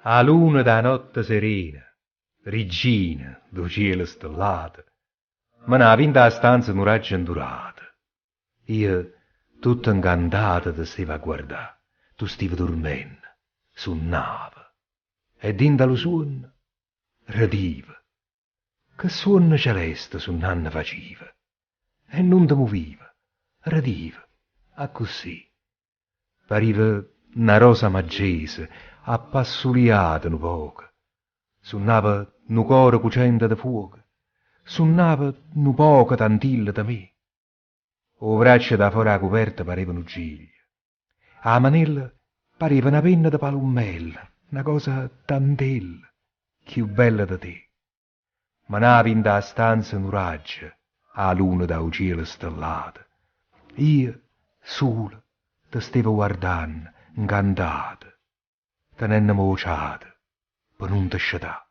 A luna da notte serena, regina do cielo stellato, me n'ha vinta a stanza un raggio indurato. Io, tutto incantato, ti stavo a guardare. Tu stavi dormendo, sonnava. E dinta lo suono, radiva. Che suono celeste sunnanno faceva. E non ti muoviva, radiva, a così. Pariva una rosa maggese, appassuliata un poco. Sunnava nu coro cucente de fuoco. Sunnava nu poco tantilla da me. O braccia da fora a coperta parevano giglia. A manella pareva una penna da palummella, una cosa tantella, più bella da te. Ma navi in da stanza un raggio, a luna da un cielo stellato. Io, sola, te stavo guardando, incantata, tenendo mociata, per non te sciatà.